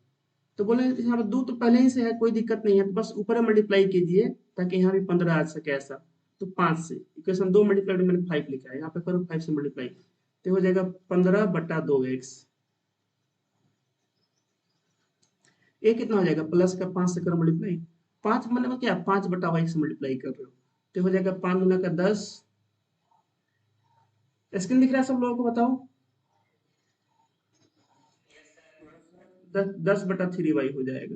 तो बोले यहाँ पर दो तो पहले ही से है, कोई दिक्कत नहीं है, तो बस ऊपर मल्टीप्लाई कीजिए ताकि यहाँ भी 15 आ सके ऐसा। तो 5 से इक्वेशन दो मल्टीप्लाई मैंने 5 लिखा है, यहाँ पे करो 5 से मल्टीप्लाई, तो हो जाएगा 15/2x। ये कितना हो जाएगा? प्लस का 5 से करो मल्टीप्लाई, 5 मैंने क्या 5/y से मल्टीप्लाई कर रहे हो, तो हो जाएगा 5 दूना का 10। स्क्रीन दिख रहा है सब लोगों को? बताओ। 10/3y हो जाएगा।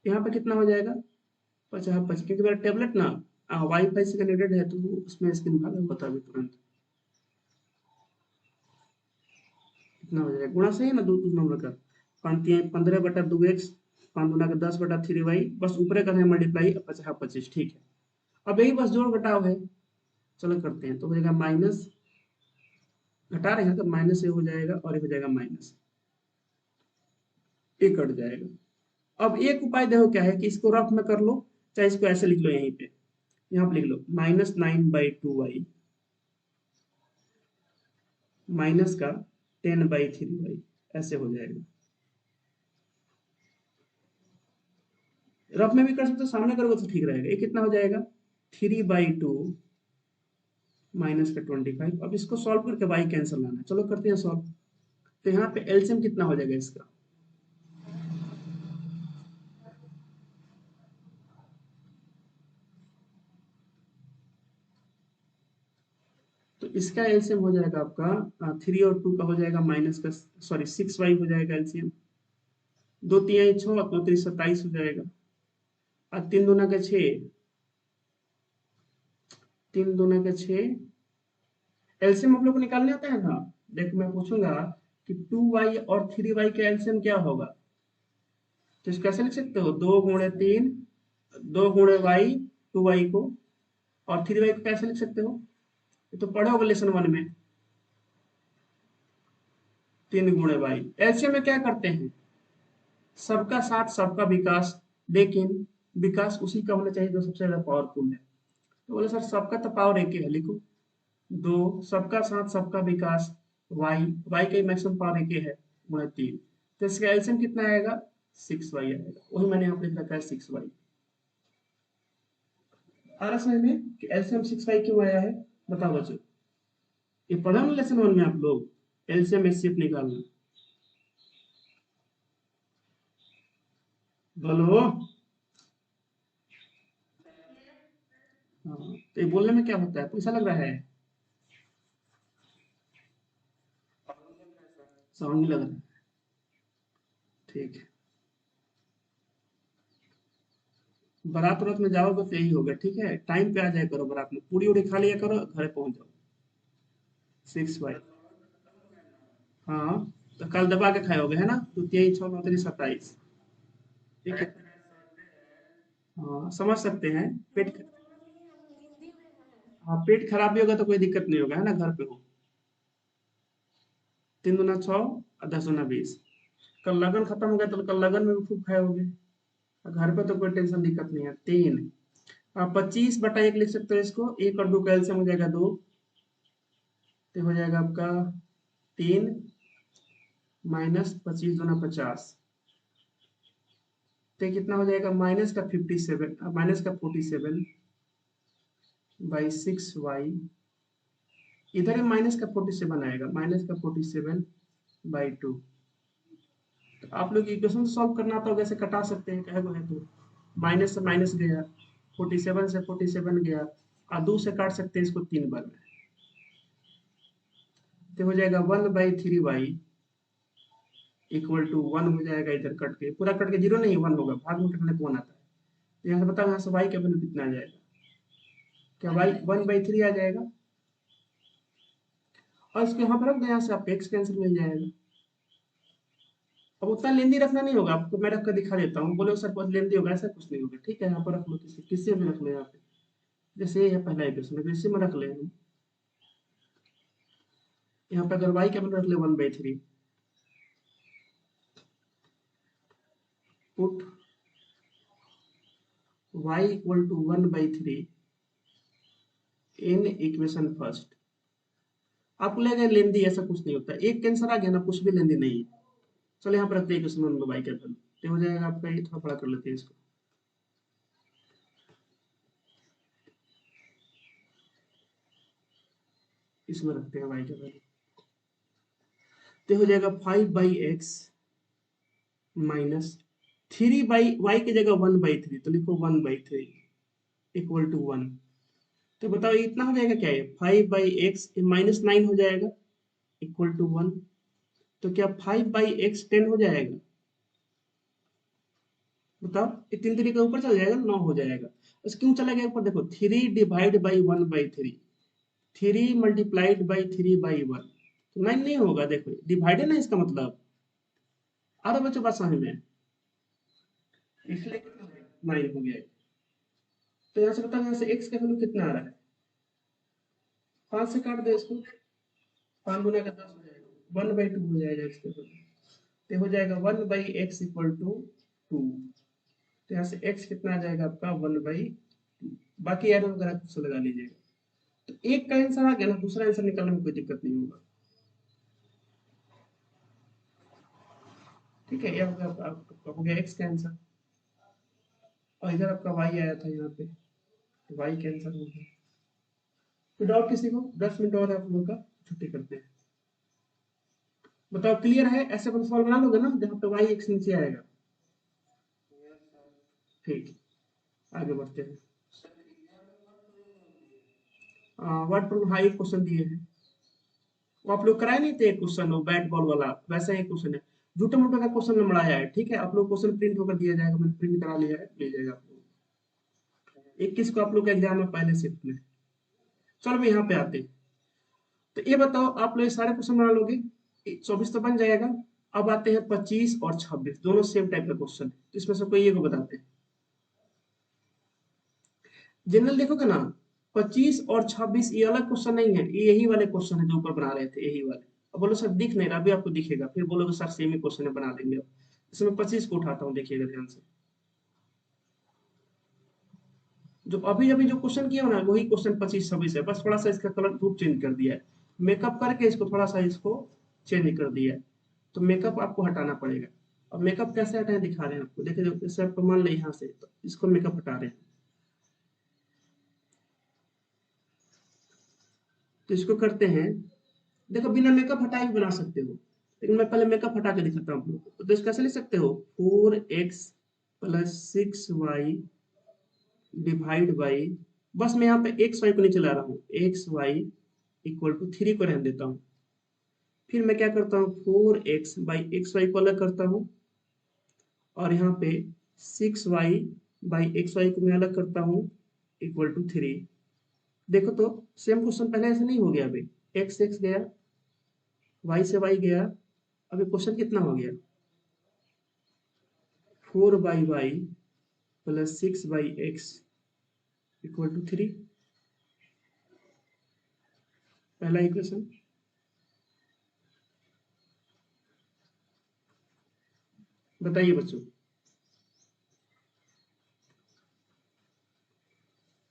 यहाँ पे कितना हो जाएगा? 50/50, क्योंकि मेरा टेबलेट ना वाईफाई से कनेक्टेड है, तो उसमें स्क्रीन भागा बता भी तुरंत कितना हो जाएगा। गुणा सही है ना, दो नंबर का। 15/2x, 5 दूना का 10/3y, बस ऊपर का है मल्टीप्लाई 50/25, ठीक है। अब यही बस जोड़ घटाव है, चलो करते हैं। तो हो जाएगा माइनस, घटा रहे हैं तो माइनस ये हो जाएगा और ये हो जाएगा माइनस, ये कट जाएगा। अब एक उपाय देखो क्या है कि इसको रफ में कर लो, चाहे इसको ऐसे लिख लो, यहीं पे यहाँ पे लिख लो -9/2y माइनस का 10/3y, ऐसे हो जाएगा। रफ में भी कर सकते हो, सामने करोगे तो ठीक रहेगा। ये कितना हो जाएगा? 3/2 माइनस का 25। अब इसको सॉल्व करके y कैंसिल लाना है, चलो करते हैं सॉल्व। तो यहाँ पे एलसीएम कितना हो जाएगा इसका? तो इसका एलसीएम हो जाएगा आपका 3 और 2 का हो जाएगा माइनस का, सॉरी 6y हो जाएगा एलसीएम। 2 3 6, 27 हो जाएगा। और 3 दूना का 6, 3 दूना का 6। एलसीएम आप लोग को निकालने आता है ना? देखो मैं पूछूंगा कि 2y और 3y का एलसीएम क्या होगा, तो इसको कैसे लिख सकते हो? 2 × 3, 2 × y, 2y को, और 3y को कैसे लिख सकते हो? ये तो पढ़े होगे लेसन 1 में, 3 × y। एलसीएम में क्या करते हैं? सबका साथ सबका विकास, लेकिन विकास उसी का होना चाहिए जो सबसे ज्यादा पावरफुल है। तो बोले सर सबका तो पावर एक ही है, लिखो 2, सबका साथ सबका विकास y, y का मैक्सिमम पावर एक ही है, गुणा 3। तो इसका एलसीएम कितना आएगा? 6y आएगा। वही मैंने यहाँ पे लिख रखा है 6y। आ रहा समझ में कि एलसीएम 6y क्यों आया है? बताओ बच्चों, ये पढ़ा ना लेसन 1 में आप लोग एलसीएम एचसीएफ निकालना। बोलो। हाँ, तो ये बोलने में क्या होता है, पैसा लग रहा है? साउंड नहीं लग रहा है, ठीक है। बारात वारात में जाओगे तो यही होगा, ठीक है। टाइम पे आ जाया करो, बारात में पूरी उड़ी खा लिया करो, घर पहुंच जाओ। 6y। हाँ, तो कल दबा के खाओगे है ना, तो 3 6 9 27। ठीक है। हाँ समझ सकते हैं। हाँ, पेट खराब भी होगा तो कोई दिक्कत नहीं होगा, है ना, घर पे हो। 3 दूना 6 और 10 दूना 20। कल लगन खत्म हो गया तो कल लगन में भी खूब खाओगे। और घर पे तो कोई टेंशन दिक्कत नहीं है। 3, आप 25/1 लिख सकते हो इसको, 1 और 2 का एलसीएम हो जाएगा 2, तो हो जाएगा आपका 3 माइनस 25 दूना 50, तो कितना हो जाएगा? -47/6y। इधर माइनस का 47 आएगा, -47/2। तो आप लोग इक्वेशन सॉल्व करना तो वैसे कटा सकते हैं, कहे बोले तो माइनस से माइनस गया, 47 से 47 गया, और 2 से काट सकते हैं इसको 3 बार में, तो हो जाएगा 1/3y इक्वल टू 1 हो जाएगा। इधर कट के पूरा कट के जीरो नहीं 1 होगा, भाग में कटने को 1 आता है। तो यहाँ से बताओ यहाँ से y का वैल्यू कितना आ जाएगा? क्या y 1/3 आ जाएगा? और इसको यहाँ पर रख दो, यहाँ से आपको x कैंसिल मिल जाएगा। अब उतना लेंदी रखना नहीं होगा, आपको मैं रख कर दिखा देता हूँ। बोले सर बहुत लेंदी होगा, ऐसा कुछ नहीं होगा, ठीक है। यहाँ पर रख लो, किसी में रख लो यहाँ पे। जैसे ये है पहला इक्वेशन, तो इसी में रख ले हम। यहाँ पे अगर y का वैल्यू रख ले 1/3, put y equal to 1/3 in equation first. आपको लगेगा लेंदी, ऐसा कुछ नहीं होता, एक कैंसर आ गया ना कुछ भी लेंदी नहीं है। चलो यहाँ पर रखते हैं क्वेश्चन नंबर बाई का वैल्यू, तो हो जाएगा आपका, ये थोड़ा बड़ा कर लेते हैं इसको। इसमें रखते हैं वाई का वैल्यू, तो हो जाएगा 5/x माइनस 3/y की जगह 1/3, तो लिखो 1/3 इक्वल टू 1। तो बताओ ये इतना हो जाएगा क्या, ये 5/x -9 हो जाएगा इक्वल टू 1। तो क्या 5/x 10 हो जाएगा? बताओ, ये 3 3 के ऊपर चल जाएगा, 9 हो जाएगा। बस क्यों चला गया ऊपर, देखो 3 डिवाइड बाई 1/3, 3 मल्टीप्लाइड बाई 3/1, तो 9 नहीं होगा, देखो डिवाइड है ना इसका मतलब। आ रहा बच्चों बात समझ में? इसलिए 9 हो गया। तो यहाँ से बताओ, यहाँ से x का वैल्यू कितना आ रहा है, 5 से काट दो इसको, 5 गुना का 10 हो जाएगा, 1/2 हो जाएगा इसके वैल्यू, तो हो जाएगा 1/x इक्वल टू 2। तो यहाँ से x कितना आ जाएगा आपका 1/2, बाकी एरो वगैरह कुछ लगा लीजिएगा। तो एक का आंसर आ गया ना, दूसरा आंसर निकालने में कोई दिक्कत नहीं होगा। ठीक है, ये आपका हो गया x का आंसर, और इधर आपका y आया था यहाँ पे, तो y का आंसर हो गया। तो डाउट किसी को? 10 मिनट और है आप लोगों का, छुट्टी करते हैं। बताओ क्लियर है? ऐसे अपन सवाल बना लोगे ना जहाँ पे y x नीचे आएगा। ठीक, आगे बढ़ते हैं। व्हाट प्रूफ, हाँ एक क्वेश्चन दिए हैं, वो आप लोग कराए नहीं थे, एक क्वेश्चन वो बैट बॉल वाला, वैसा ही क्वेश्चन है, झूठे मूठे का क्वेश्चन नंबर आया है। ठीक है, आप लोग क्वेश्चन प्रिंट होकर दिया जाएगा, मैंने प्रिंट करा लिया है, ले जाएगा आप लोग। 21 को आप लोग का एग्जाम है पहले शिफ्ट में। चलो मैं यहाँ पे आते हैं, तो ये बताओ आप लोग ये सारे क्वेश्चन बना लोगे, 24 तो बन जाएगा। अब आते हैं 25 और 26, दोनों सेम टाइप का क्वेश्चन है, तो इसमें से कोई एक को बताते हैं। जनरल देखोगे ना, 25 और 26 ये अलग क्वेश्चन नहीं है, ये यही वाले क्वेश्चन है जो ऊपर बना रहे थे, यही वाले। अब बोलो सर दिख नहीं रहा, अभी आपको दिखेगा, फिर बोलोगे सर सेम ही क्वेश्चन है, बना देंगे। अब इसमें 25 को उठाता हूँ, देखिएगा ध्यान से। जो अभी अभी जो क्वेश्चन किया हो ना, वही क्वेश्चन 25 26 है, बस थोड़ा सा इसका कलर ग्रुप चेंज कर दिया है, मेकअप करके इसको थोड़ा सा इसको चेंज कर दिया है, तो मेकअप आपको हटाना पड़ेगा। अब मेकअप कैसे हटाए दिखा रहे हैं आपको, देखिए जैसे आपको मान लें यहाँ से, तो इसको मेकअप हटा रहे हैं, तो इसको करते हैं। देखो बिना मेकअप हटाए भी बना सकते हो, लेकिन मैं पहले मेकअप हटा के दिखाता हूँ आप लोग को। तो इसको कैसे लिख सकते हो, 4x plus 6y divide by, बस मैं यहाँ पे एक्स वाई को नहीं चला रहा हूँ, x y = 3 को रहने देता हूँ। फिर मैं क्या करता हूँ, 4x बाई एक्स वाई को अलग करता हूँ, और यहाँ पे 6y बाई एक्स वाई को मैं अलग करता हूँ इक्वल टू 3। देखो तो सेम क्वेश्चन पहले ऐसे नहीं हो गया, अभी x x गया, y से y गया, अभी क्वेश्चन कितना हो गया, 4/y plus 6/x equal to 3, पहला इक्वेशन। बताइए बच्चों,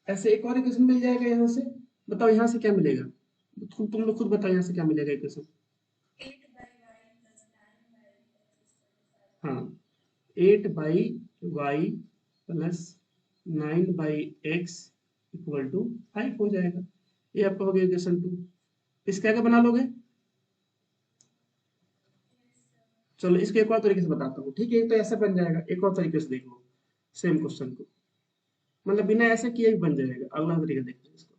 ऐसे एक और इक्वेशन मिल जाएगा यहाँ से। बताओ यहाँ से क्या मिलेगा, तुम लोग खुद बताओ यहाँ से क्या मिलेगा इक्वेशन। हाँ, 8/y plus 9/x equal to 5 हो जाएगा। ये आपका हो गया इक्वेशन 2। इसका क्या बना लोगे? चलो इसको एक और तरीके से बताता हूँ, ठीक है, तो ऐसे बन जाएगा, एक और तरीके से देख लो सेम क्वेश्चन को, मतलब बिना ऐसे किए भी बन जाएगा। अगला तरीका देखते हैं इसको,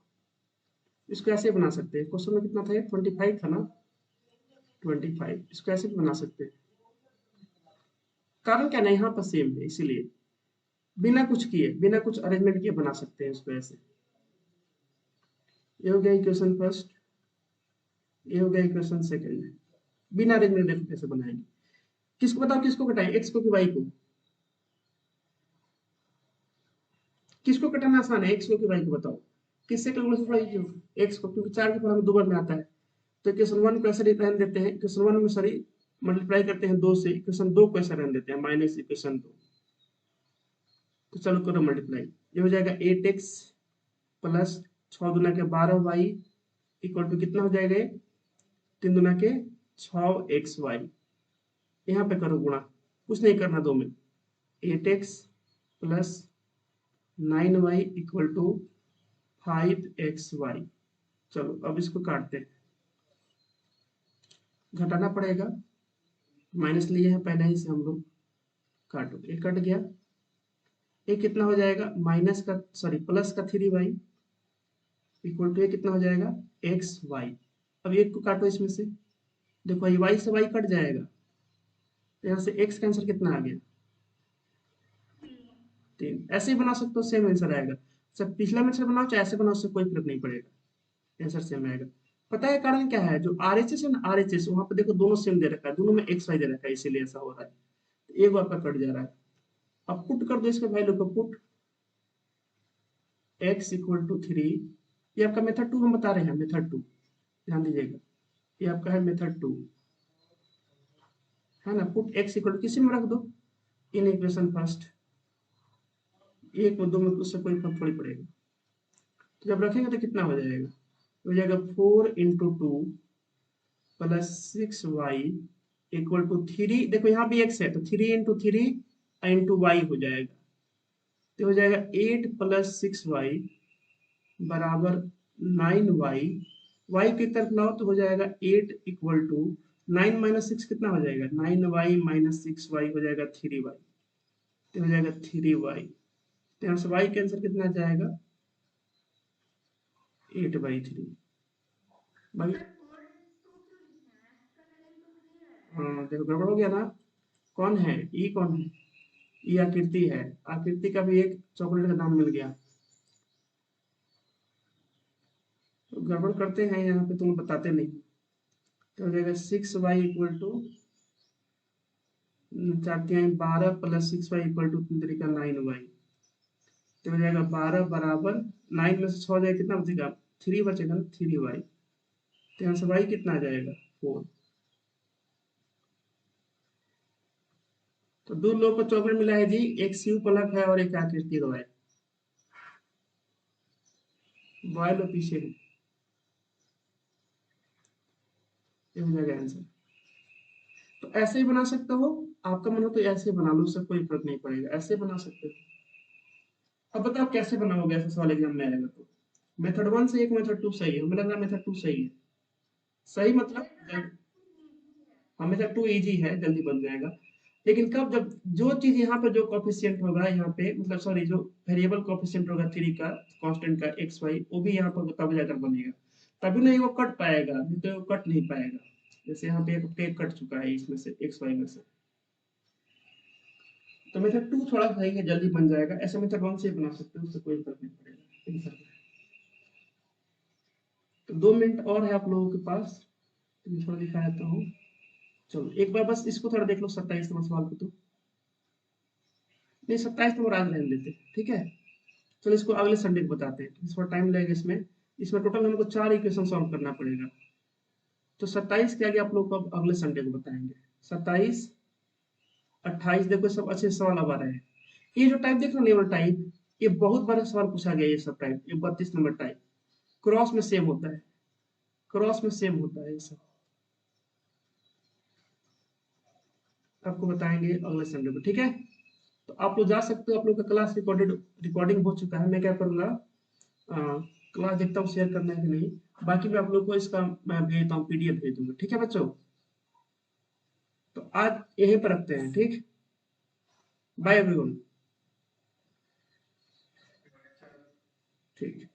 इसको ऐसे बना सकते हैं, क्वेश्चन में कितना था, 25 था ना, 25, इसको ऐसे भी बना सकते हैं। कारण क्या, नहीं यहाँ पर सेम है, इसीलिए बिना कुछ किए, बिना कुछ अरेंजमेंट किए बना सकते हैं इसको ऐसे। ये हो गया इक्वेशन फर्स्ट, ये हो गया इक्वेशन सेकंड। बिना अरेंजमेंट देखो कैसे बनाएंगे। किसको बताओ, किसको घटाएं, एक्स को कि वाई को? किसको घटाना आसान है, एक्स को कि वाई को? बताओ किससे कैलकुलेशन थोड़ा इजी हो, एक्स को, क्योंकि 4 के फॉर्म में 2 बार में आता है। तो इक्वेशन 1 को ऐसे रहने देते हैं, इक्वेशन 1 में सॉरी मल्टीप्लाई करते हैं 2 से, इक्वेशन 2 को ऐसे रहने देते हैं माइनस इक्वेशन 2। तो चलो करो मल्टीप्लाई, ये हो जाएगा 8x प्लस 6 दूना के 12y इक्वल टू कितना हो जाएगा, 3 दूना के 6xy, यहाँ पे करो गुणा, कुछ नहीं करना दो में, 8x plus 9y equal to 5xy। चलो अब इसको काटते हैं, घटाना पड़ेगा, माइनस लिए हैं पहले ही से हम लोग, काटो, ये कट गया, ये कितना हो जाएगा माइनस का सॉरी प्लस का 3y इक्वल टू ये कितना हो जाएगा xy। अब एक को काटो इसमें से, देखो ये y से y कट जाएगा, तो यहाँ से x का आंसर कितना आ गया 3। ऐसे ही बना सकते हो, सेम आंसर आएगा। सब पिछला आंसर बनाओ चाहे ऐसे बनाओ, उससे कोई फर्क नहीं पड़ेगा, आंसर सेम आएगा। पता है कारण क्या है, जो RHS है ना RHS, वहां पे देखो दोनों सेम दे रखा है, दोनों में xy दे रखा है, इसीलिए ऐसा हो रहा है, तो एक आपका कट जा रहा है। अब पुट कर दो इसके वैल्यू को, पुट x इक्वल टू 3, ये आपका मेथड 2 हम बता रहे हैं, मेथड 2 ध्यान दीजिएगा, ये आपका है मेथड 2 है ना। पुट x इक्वल टू किसी में रख दो, इन इक्वेशन फर्स्ट, एक और दो में उससे कोई फर्क थोड़ी पड़ेगा, तो जब रखेंगे तो कितना हो जाएगा 4 into 2 plus 6y equal to 3, देखो यहाँ भी x है तो 3 इंटू 3 इंटू वाई हो जाएगा, तो हो जाएगा 8 प्लस 6y बराबर 9y, y की तरफ लाओ तो हो जाएगा 8 इक्वल टू 9 माइनस 6 कितना हो जाएगा 9y माइनस 6y हो जाएगा 3y, तो हो जाएगा 3y, तो यहाँ से y का आंसर कितना जाएगा 8/3 भाई। हाँ देखो गड़बड़ हो गया ना, कौन है ई, कौन है ई, आकृति है, आकृति का भी एक चॉकलेट का दाम मिल गया। तो गड़बड़ करते हैं यहाँ पे, तुम बताते नहीं, तो हो जाएगा 6y equal to 12 plus 6y equal to 9y, तो हो जाएगा 12 बराबर 9 में से 6 जाएगा कितना बचेगा 3 बचेगा ना 3y, तो यहाँ से y कितना आ जाएगा 4। तो दो लोग को चॉकलेट मिला है जी, एक शिव पलक है और एक आकृति रॉय, बॉय लो पीछे है, ये हो जाएगा आंसर। तो ऐसे ही बना सकते हो, आपका मन हो तो ऐसे बना लो, उससे कोई फर्क नहीं पड़ेगा, ऐसे बना सकते हो। अब बताओ कैसे बनाओगे, ऐसे सवाल एग्जाम में आएगा तो। मेथड 1 सही है कि मेथड 2 सही है, मुझे लग रहा है मेथड 2 सही है, सही मतलब हाँ मेथड 2 इजी है, जल्दी बन जाएगा। लेकिन कब, जब जो चीज यहाँ पे जो कोफिशिएंट होगा यहाँ पे, मतलब सॉरी जो वेरिएबल कोफिशिएंट होगा 3 का कांस्टेंट का xy, वो भी यहाँ पर तब जाकर बनेगा, तभी नहीं वो कट पाएगा, नहीं तो वो कट नहीं पाएगा। जैसे यहाँ पे एक कट चुका है इसमें से xy में से, तो मेथड 2 थोड़ा सही है, जल्दी बन जाएगा। ऐसे मेथड 1 से बना सकते हो, उससे कोई फर्क नहीं पड़ेगा। तो 2 मिनट और है आप लोगों के पास, तो मैं थोड़ा दिखा देता हूँ। चलो एक बार बस इसको थोड़ा देख लो, 27 नंबर सवाल को, तो नहीं 27 नंबर आज रहने देते, ठीक है। चलो इसको अगले संडे को बताते हैं, थोड़ा टाइम लगेगा इसमें, इसमें टोटल हमको 4 इक्वेशन सॉल्व करना पड़ेगा। तो 27 के आगे आप लोग को अब अगले संडे को बताएंगे। 27 28 देखो सब अच्छे सवाल अब आ रहे हैं। ये जो टाइप देख रहे हो नेवल टाइप, ये बहुत बड़ा सवाल पूछा गया, ये सब टाइप, ये 32 नंबर टाइप क्रॉस में सेम होता है, क्रॉस में सेम होता है ये सब, आपको बताएंगे अगले संडे को, ठीक है। तो आप लोग जा सकते हो, आप लोग का क्लास रिकॉर्डिंग हो चुका है। मैं क्या करूंगा, क्लास देखता हूँ शेयर करना है कि नहीं, बाकी मैं आप लोग को इसका मैं भेजता हूँ, PDF भेज दूंगा, ठीक है बच्चों। तो आज यहीं पर रखते हैं, ठीक, बाय एवरीवन, ठीक।